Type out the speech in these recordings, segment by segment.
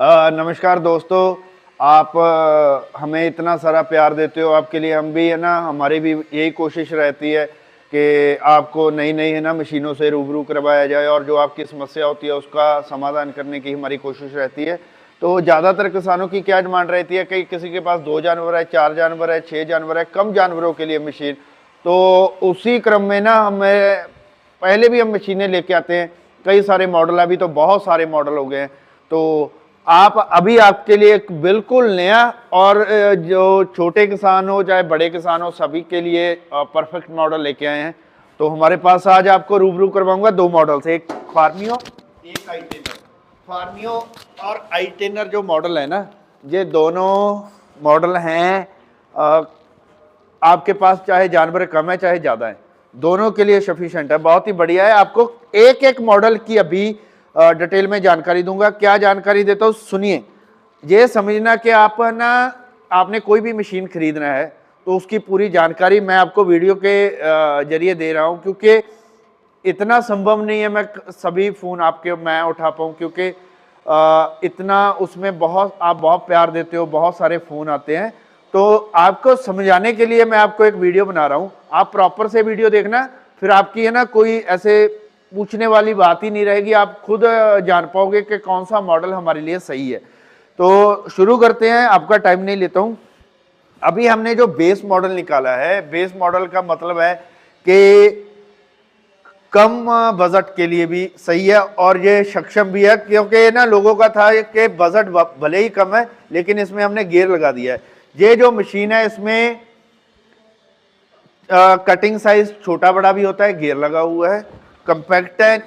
नमस्कार दोस्तों। आप हमें इतना सारा प्यार देते हो, आपके लिए हम भी है ना, हमारी भी यही कोशिश रहती है कि आपको नई नई है ना मशीनों से रूबरू करवाया जाए और जो आपकी समस्या होती है उसका समाधान करने की हमारी कोशिश रहती है। तो ज़्यादातर किसानों की क्या डिमांड रहती है कि किसी के पास 2 जानवर है, 4 जानवर है, 6 जानवर है, कम जानवरों के लिए मशीन। तो उसी क्रम में ना हमें पहले भी हम मशीनें लेके आते हैं, कई सारे मॉडल, अभी तो बहुत सारे मॉडल हो गए हैं। तो आप अभी आपके लिए एक बिल्कुल नया और जो छोटे किसान हो चाहे बड़े किसान हो सभी के लिए परफेक्ट मॉडल लेके आए हैं। तो हमारे पास आज आपको रूबरू करवाऊंगा 2 मॉडल से, एक फार्मियो, एक आईटेनर। फार्मियो और आईटेनर जो मॉडल है ना, ये दोनों मॉडल हैं आपके पास चाहे जानवर कम है चाहे ज़्यादा है, दोनों के लिए सफिशिएंट है, बहुत ही बढ़िया है। आपको एक एक मॉडल की अभी डिटेल में जानकारी दूंगा। क्या जानकारी देता हूँ सुनिए। ये समझना कि आप ना, आपने कोई भी मशीन खरीदना है तो उसकी पूरी जानकारी मैं आपको वीडियो के जरिए दे रहा हूँ, क्योंकि इतना संभव नहीं है मैं सभी फ़ोन आपके मैं उठा पाऊँ, क्योंकि इतना उसमें आप बहुत प्यार देते हो, बहुत सारे फ़ोन आते हैं। तो आपको समझाने के लिए मैं आपको एक वीडियो बना रहा हूँ, आप प्रॉपर से वीडियो देखना, फिर आपकी है ना कोई ऐसे पूछने वाली बात ही नहीं रहेगी, आप खुद जान पाओगे कि कौन सा मॉडल हमारे लिए सही है। तो शुरू करते हैं, आपका टाइम नहीं लेता हूं। अभी हमने जो बेस मॉडल निकाला है, बेस मॉडल का मतलब है कि कम बजट के लिए भी सही है और ये सक्षम भी है, क्योंकि ना लोगों का था कि बजट भले ही कम है लेकिन इसमें हमने गियर लगा दिया है। ये जो मशीन है इसमें कटिंग साइज छोटा बड़ा भी होता है, गियर लगा हुआ है, कंपैक्ट है,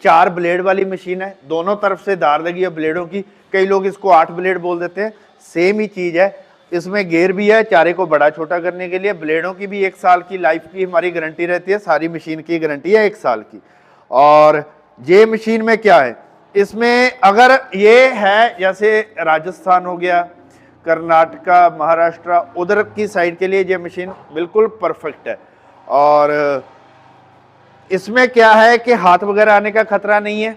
4 ब्लेड वाली मशीन है, दोनों तरफ से धार लगी है ब्लेडों की। कई लोग इसको 8 ब्लेड बोल देते हैं, सेम ही चीज है। इसमें गियर भी है चारे को बड़ा छोटा करने के लिए। ब्लेडों की भी 1 साल की लाइफ की हमारी गारंटी रहती है, सारी मशीन की गारंटी है 1 साल की। और ये मशीन में क्या है, इसमें अगर ये है जैसे राजस्थान हो गया, कर्नाटका, महाराष्ट्र, उधर की साइड के लिए ये मशीन बिल्कुल परफेक्ट है। और इसमें क्या है कि हाथ वगैरह आने का खतरा नहीं है।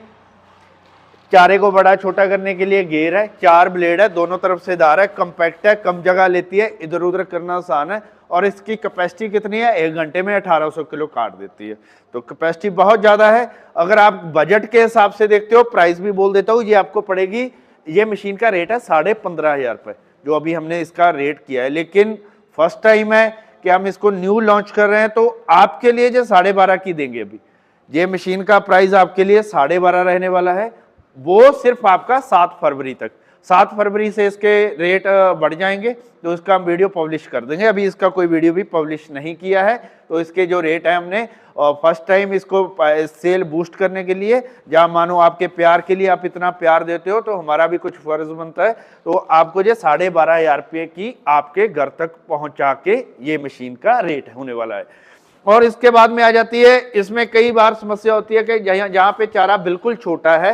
चारे को बड़ा छोटा करने के लिए गियर है, 4 ब्लेड है, दोनों तरफ से धार है, कंपैक्ट है, कम जगह लेती है, इधर उधर करना आसान है। और इसकी कैपेसिटी कितनी है, 1 घंटे में 1800 किलो काट देती है, तो कैपेसिटी बहुत ज़्यादा है। अगर आप बजट के हिसाब से देखते हो, प्राइस भी बोल देता हूँ, ये आपको पड़ेगी, ये मशीन का रेट है 15,500 रुपये, जो अभी हमने इसका रेट किया है। लेकिन फर्स्ट टाइम है कि हम इसको न्यू लॉन्च कर रहे हैं, तो आपके लिए जो 12.5 की देंगे। अभी ये मशीन का प्राइस आपके लिए 12.5 रहने वाला है, वो सिर्फ आपका 7 फरवरी तक। 7 फरवरी से इसके रेट बढ़ जाएंगे, तो इसका हम वीडियो पब्लिश कर देंगे। अभी इसका कोई वीडियो भी पब्लिश नहीं किया है, तो इसके जो रेट है हमने फर्स्ट टाइम इसको सेल बूस्ट करने के लिए, जहाँ मानो आपके प्यार के लिए आप इतना प्यार देते हो तो हमारा भी कुछ फर्ज बनता है, तो आपको ये 12,500 रुपये की आपके घर तक पहुंचा के ये मशीन का रेट होने वाला है। और इसके बाद में आ जाती है, इसमें कई बार समस्या होती है कि जहाँ पे चारा बिल्कुल छोटा है,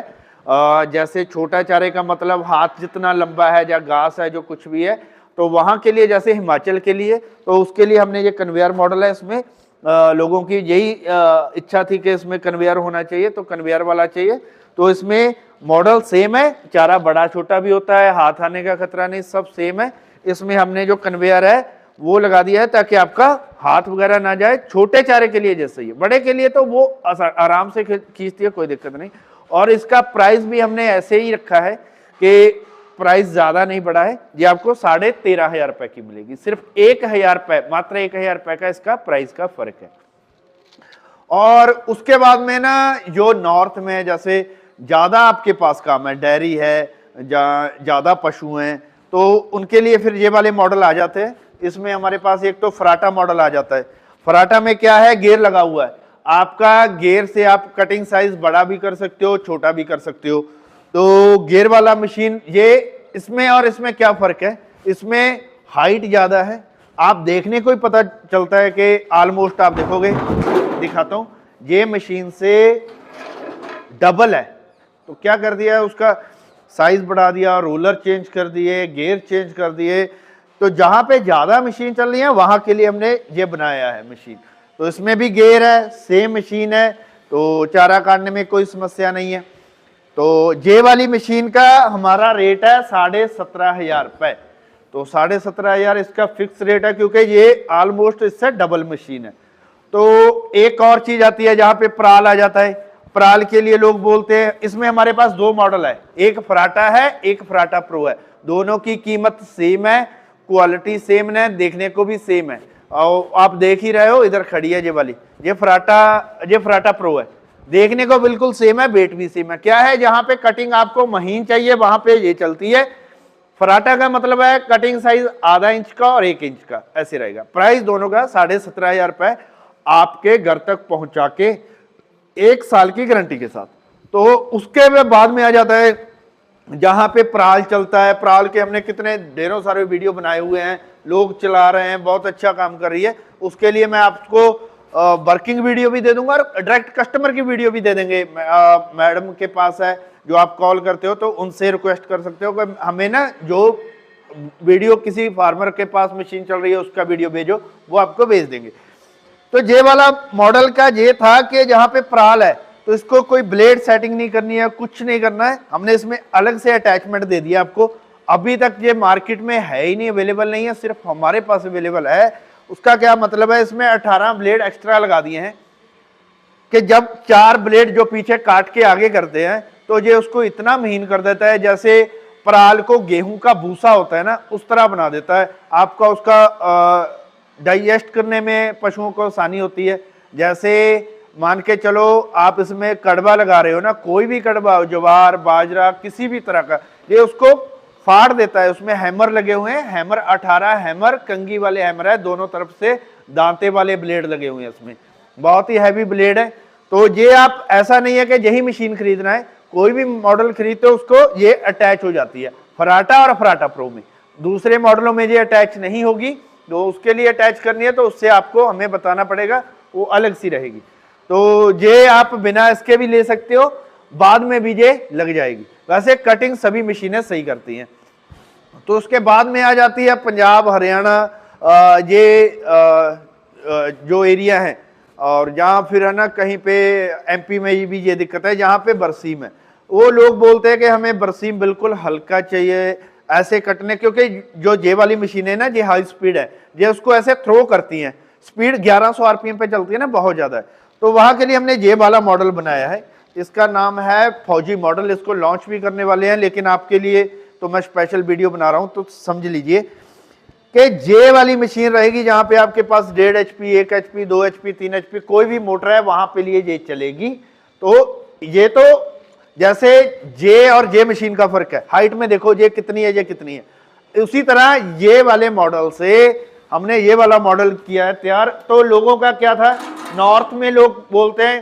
जैसे छोटा चारे का मतलब हाथ जितना लंबा है या घास है जो कुछ भी है, तो वहाँ के लिए, जैसे हिमाचल के लिए, तो उसके लिए हमने ये कन्वेयर मॉडल है। इसमें लोगों की यही इच्छा थी कि इसमें कन्वेयर होना चाहिए, तो कन्वेयर वाला चाहिए। तो इसमें मॉडल सेम है, चारा बड़ा छोटा भी होता है, हाथ आने का खतरा नहीं, सब सेम है। इसमें हमने जो कन्वेयर है वो लगा दिया है ताकि आपका हाथ वगैरह ना जाए। छोटे चारे के लिए जैसे ही, बड़े के लिए तो वो आराम से खींचती है, कोई दिक्कत नहीं। और इसका प्राइस भी हमने ऐसे ही रखा है कि प्राइस ज्यादा नहीं बढ़ा है, ये आपको 13,500 रुपए की मिलेगी। सिर्फ 1,000 रुपए, मात्र 1,000 रुपए का इसका प्राइस का फर्क है। और उसके बाद में ना, जो नॉर्थ में जैसे ज्यादा आपके पास काम है, डेयरी है, ज्यादा पशु हैं, तो उनके लिए फिर ये वाले मॉडल आ जाते हैं। इसमें हमारे पास एक तो फराटा मॉडल आ जाता है। फराटा में क्या है, गियर लगा हुआ है, आपका गियर से आप कटिंग साइज बड़ा भी कर सकते हो, छोटा भी कर सकते हो। तो गियर वाला मशीन ये, इसमें और इसमें क्या फर्क है, इसमें हाइट ज्यादा है, आप देखने को ही पता चलता है कि ऑलमोस्ट, आप देखोगे, दिखाता हूं, ये मशीन से डबल है। तो क्या कर दिया है, उसका साइज बढ़ा दिया, रोलर चेंज कर दिए, गियर चेंज कर दिए। तो जहां पे ज्यादा मशीन चल रही है वहां के लिए हमने ये बनाया है मशीन। तो इसमें भी गियर है, सेम मशीन है, तो चारा काटने में कोई समस्या नहीं है। तो जे वाली मशीन का हमारा रेट है 17,500 रुपए। तो 17,500 इसका फिक्स रेट है, क्योंकि ये ऑलमोस्ट इससे डबल मशीन है। तो एक और चीज आती है जहां पे प्राल आ जाता है। प्राल के लिए लोग बोलते हैं, इसमें हमारे पास दो मॉडल है, एक फराटा है, एक फराटा प्रो है। दोनों की कीमत सेम है, क्वालिटी सेम है, देखने को भी सेम है। और आप देख ही रहे हो, इधर खड़ी है ये वाली, ये फराटा प्रो है। देखने को बिल्कुल सेम है, वेट भी सेम है। क्या है, जहां पे कटिंग आपको महीन चाहिए वहां पे ये चलती है। फराटा का मतलब है कटिंग साइज आधा इंच का और 1 इंच का, ऐसे रहेगा। प्राइस दोनों का 17,500 रुपए, आपके घर तक पहुंचा के 1 साल की गारंटी के साथ। तो उसके बाद में आ जाता है जहां पे प्राल चलता है। प्राल के हमने कितने ढेरों सारे वीडियो बनाए हुए हैं, लोग चला रहे हैं, बहुत अच्छा काम कर रही है। उसके लिए मैं आपको वर्किंग वीडियो भी दे दूंगा और डायरेक्ट कस्टमर की वीडियो भी दे देंगे। मैडम के पास है, जो आप कॉल करते हो तो उनसे रिक्वेस्ट कर सकते हो कि हमें ना जो वीडियो किसी फार्मर के पास मशीन चल रही है उसका वीडियो भेजो, वो आपको भेज देंगे। तो ये वाला मॉडल का ये था कि जहां पे प्राल है तो इसको कोई ब्लेड सेटिंग नहीं करनी है, कुछ नहीं करना है। हमने इसमें अलग से अटैचमेंट दे दिया आपको। अभी तक ये मार्केट में है ही नहीं, अवेलेबल नहीं है, सिर्फ हमारे पास अवेलेबल है। उसका क्या मतलब है, इसमें 18 ब्लेड एक्स्ट्रा लगा दिए हैं कि जब 4 ब्लेड जो पीछे काट के आगे करते हैं तो ये उसको इतना महीन कर देता है, जैसे पराल को गेहूं का भूसा होता है ना, उस तरह बना देता है। आपका उसका डाइजेस्ट करने में पशुओं को आसानी होती है। जैसे मान के चलो आप इसमें कड़वा लगा रहे हो ना, कोई भी कड़वा हो, ज्वार बाजरा किसी भी तरह का, ये उसको फाड़ देता है। उसमें हैमर लगे हुए हैं, हैमर 18 हैमर, कंगी वाले हैमर है, दोनों तरफ से दांते वाले ब्लेड लगे हुए हैं इसमें, बहुत ही हैवी ब्लेड है। तो ये आप, ऐसा नहीं है कि यही मशीन खरीदना है, कोई भी मॉडल खरीदते हो उसको ये अटैच हो जाती है, फराटा और फराटा प्रो में। दूसरे मॉडलों में ये अटैच नहीं होगी, तो उसके लिए अटैच करनी है तो उससे आपको हमें बताना पड़ेगा, वो अलग सी रहेगी। तो ये आप बिना इसके भी ले सकते हो, बाद में भी ये लग जाएगी। वैसे कटिंग सभी मशीनें सही करती हैं। तो उसके बाद में आ जाती है पंजाब हरियाणा, ये जो एरिया है, और जहाँ फिर है ना कहीं पे एमपी में भी ये दिक्कत है, जहाँ पे बरसीम है, वो लोग बोलते हैं कि हमें बरसीम बिल्कुल हल्का चाहिए ऐसे कटने, क्योंकि जो जे वाली मशीन है ना, ये हाई स्पीड है, ये उसको ऐसे थ्रो करती हैं, स्पीड 1100 आरपीएम पे चलती है ना, बहुत ज़्यादा है। तो वहाँ के लिए हमने जे वाला मॉडल बनाया है, इसका नाम है फौजी मॉडल। इसको लॉन्च भी करने वाले हैं, लेकिन आपके लिए तो मैं स्पेशल वीडियो बना रहा हूँ, तो समझ लीजिए कि जे वाली मशीन रहेगी जहाँ पे आपके पास 1.5 HP, 1 HP, 2 HP, 3 HP कोई भी मोटर है वहाँ पे लिए ये चलेगी। तो ये तो जैसे जे और जे मशीन का फर्क है, हाइट में देखो ये कितनी है, ये कितनी है। उसी तरह ये वाले मॉडल से हमने ये वाला मॉडल किया है तैयार। तो लोगों का क्या था, नॉर्थ में लोग बोलते हैं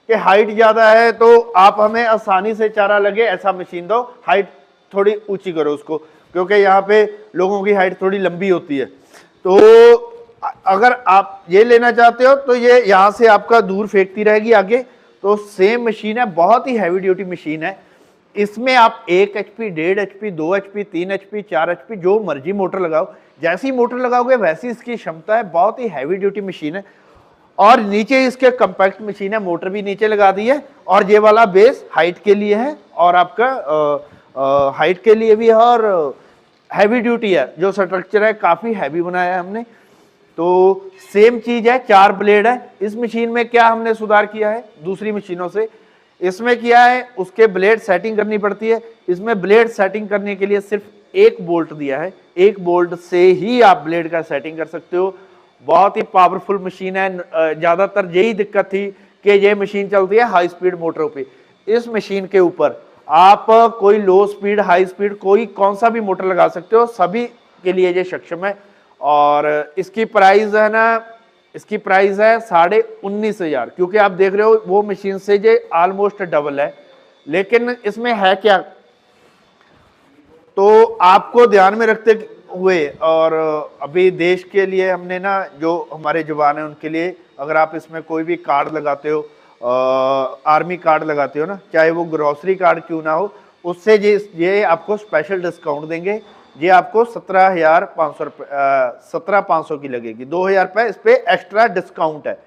कि हाइट ज्यादा है तो आप हमें आसानी से चारा लगे ऐसा मशीन दो, हाइट थोड़ी ऊंची करो उसको, क्योंकि यहाँ पे लोगों की हाइट थोड़ी लंबी होती है। तो अगर आप ये लेना चाहते हो तो ये यहाँ से आपका दूर फेंकती रहेगी आगे। तो सेम मशीन है, बहुत ही हैवी ड्यूटी मशीन है। इसमें आप 1 HP, 1.5 HP, 2 HP, 3 HP, 4 HP जो मर्जी मोटर लगाओ, जैसी मोटर लगाओगे वैसी इसकी क्षमता है। बहुत ही हैवी ड्यूटी मशीन है। और नीचे इसके कंपैक्ट मशीन है, मोटर भी नीचे लगा दी है, और ये वाला बेस हाइट के लिए है और आपका हाइट के लिए भी है, और हैवी ड्यूटी है। जो स्ट्रक्चर है काफी हैवी बनाया है हमने। तो सेम चीज है, 4 ब्लेड है। इस मशीन में क्या हमने सुधार किया है दूसरी मशीनों से, इसमें किया है उसके ब्लेड सेटिंग करनी पड़ती है। इसमें ब्लेड सेटिंग करने के लिए सिर्फ 1 बोल्ट दिया है, 1 बोल्ट से ही आप ब्लेड का सेटिंग कर सकते हो। बहुत ही पावरफुल मशीन है। ज्यादातर यही दिक्कत थी कि ये मशीन चलती है हाई स्पीड मोटरों पे। इस मशीन के ऊपर आप कोई लो स्पीड, हाई स्पीड, कोई कौन सा भी मोटर लगा सकते हो, सभी के लिए ये सक्षम है। और इसकी प्राइस है ना, इसकी प्राइस है 19,500, क्योंकि आप देख रहे हो वो मशीन से ये ऑलमोस्ट डबल है। लेकिन इसमें है क्या, तो आपको ध्यान में रखते हुए, और अभी देश के लिए हमने ना, जो हमारे जवान हैं उनके लिए, अगर आप इसमें कोई भी कार्ड लगाते हो, आर्मी कार्ड लगाते हो ना, चाहे वो ग्रोसरी कार्ड क्यों ना हो, उससे ये आपको स्पेशल डिस्काउंट देंगे। ये आपको 17,500 की लगेगी, 2,000 रुपये इस पे एक्स्ट्रा डिस्काउंट है।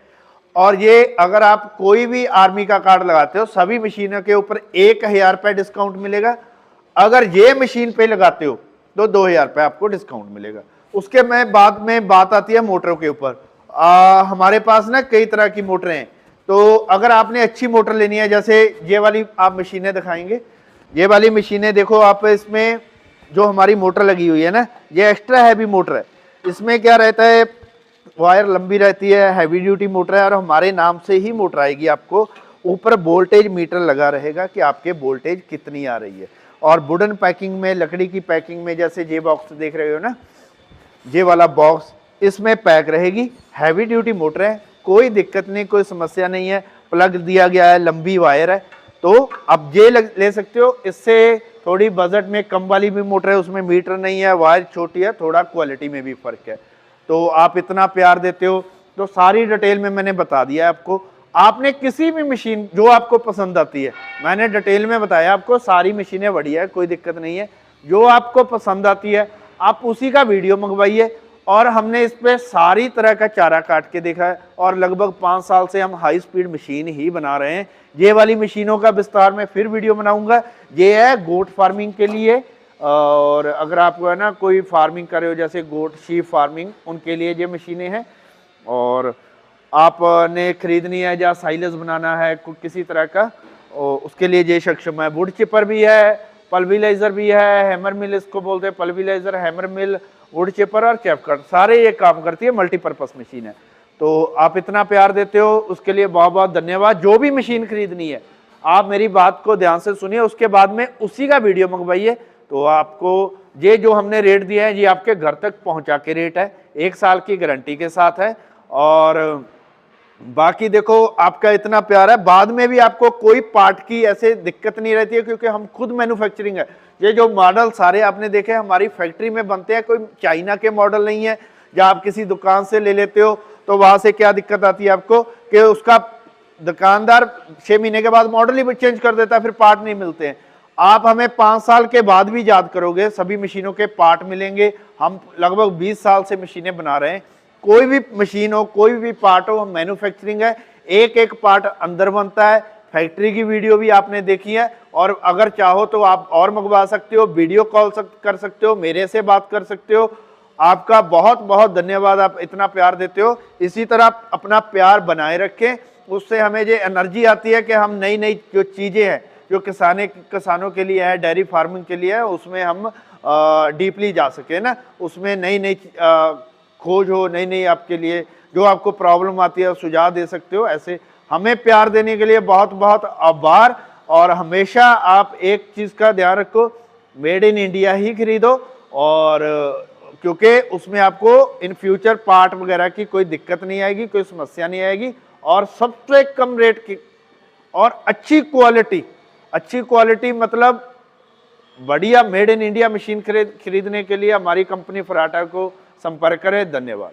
और ये अगर आप कोई भी आर्मी का कार्ड लगाते हो सभी मशीनों के ऊपर 1000 रुपये डिस्काउंट मिलेगा। अगर ये मशीन पे लगाते हो तो 2000 रुपये आपको डिस्काउंट मिलेगा। उसके में बाद में बात आती है मोटरों के ऊपर। हमारे पास ना कई तरह की मोटरें हैं, तो अगर आपने अच्छी मोटर लेनी है, जैसे ये वाली आप मशीनें दिखाएंगे, ये वाली मशीनें देखो आप, इसमें जो हमारी मोटर लगी हुई है ना, ये एक्स्ट्रा हैवी मोटर है। इसमें क्या रहता है, वायर लंबी रहती है, हैवी ड्यूटी मोटर है, और हमारे नाम से ही मोटर आएगी। आपको ऊपर वोल्टेज मीटर लगा रहेगा कि आपके वोल्टेज कितनी आ रही है। और वुडन पैकिंग में, लकड़ी की पैकिंग में, जैसे ये बॉक्स देख रहे हो ना, ये वाला बॉक्स, इसमें पैक रहेगी। हैवी ड्यूटी मोटर है, कोई दिक्कत नहीं, कोई समस्या नहीं है। प्लग दिया गया है, लंबी वायर है, तो अब ये ले सकते हो। इससे थोड़ी बजट में कम वाली भी मोटर है, उसमें मीटर नहीं है, वायर छोटी है, थोड़ा क्वालिटी में भी फर्क है। तो आप इतना प्यार देते हो, तो सारी डिटेल में मैंने बता दिया है आपको। आपने किसी भी मशीन जो आपको पसंद आती है, मैंने डिटेल में बताया आपको, सारी मशीनें बढ़िया है, कोई दिक्कत नहीं है। जो आपको पसंद आती है आप उसी का वीडियो मंगवाइए। और हमने इस पे सारी तरह का चारा काट के देखा है, और लगभग 5 साल से हम हाई स्पीड मशीन ही बना रहे हैं। ये वाली मशीनों का विस्तार में फिर वीडियो बनाऊंगा। ये है गोट फार्मिंग के लिए, और अगर आप है ना कोई फार्मिंग कर रहे हो, जैसे गोट शीप फार्मिंग, उनके लिए ये मशीनें हैं। और आपने खरीदनी है या साइलेज बनाना है किसी तरह का, उसके लिए ये सक्षम है। वुड चिपर भी है, पल्विलाइजर भी है, हैमर मिल इसको बोलते हैं, पल्विलाइजर, हैमर मिल, वुड चिपर और कैप कट, सारे ये काम करती है, मल्टीपर्पस मशीन है। तो आप इतना प्यार देते हो, उसके लिए बहुत बहुत धन्यवाद। जो भी मशीन खरीदनी है आप मेरी बात को ध्यान से सुनिए, उसके बाद में उसी का वीडियो मंगवाइए। तो आपको ये जो हमने रेट दिया है, ये आपके घर तक पहुंचा के रेट है, 1 साल की गारंटी के साथ है। और बाकी देखो आपका इतना प्यार है, बाद में भी आपको कोई पार्ट की ऐसे दिक्कत नहीं रहती है, क्योंकि हम खुद मैन्युफैक्चरिंग है। ये जो मॉडल सारे आपने देखे हमारी फैक्ट्री में बनते हैं, कोई चाइना के मॉडल नहीं है। या आप किसी दुकान से ले लेते हो तो वहां से क्या दिक्कत आती है आपको, कि उसका दुकानदार 6 महीने के बाद मॉडल ही चेंज कर देता है, फिर पार्ट नहीं मिलते हैं। आप हमें 5 साल के बाद भी याद करोगे, सभी मशीनों के पार्ट मिलेंगे। हम लगभग 20 साल से मशीनें बना रहे हैं। कोई भी मशीन हो, कोई भी पार्ट हो, हम मैन्युफैक्चरिंग है, एक एक पार्ट अंदर बनता है। फैक्ट्री की वीडियो भी आपने देखी है, और अगर चाहो तो आप और मंगवा सकते हो, वीडियो कॉल कर सकते हो, मेरे से बात कर सकते हो। आपका बहुत बहुत धन्यवाद, आप इतना प्यार देते हो। इसी तरह अपना प्यार बनाए रखें, उससे हमें जो एनर्जी आती है कि हम नई नई जो चीज़ें हैं जो किसानों के लिए है, डेयरी फार्मिंग के लिए है, उसमें हम डीपली जा सके ना, उसमें नई नई खोज हो, नई नई आपके लिए जो आपको प्रॉब्लम आती है सुझाव दे सकते हो। ऐसे हमें प्यार देने के लिए बहुत बहुत आभार। और हमेशा आप एक चीज़ का ध्यान रखो, मेड इन इंडिया ही खरीदो, और क्योंकि उसमें आपको इन फ्यूचर पार्ट वगैरह की कोई दिक्कत नहीं आएगी, कोई समस्या नहीं आएगी, और सबसे कम रेट की और अच्छी क्वालिटी मतलब बढ़िया मेड इन इंडिया मशीन खरीदने के लिए हमारी कंपनी फराटा को संपर्क करें। धन्यवाद।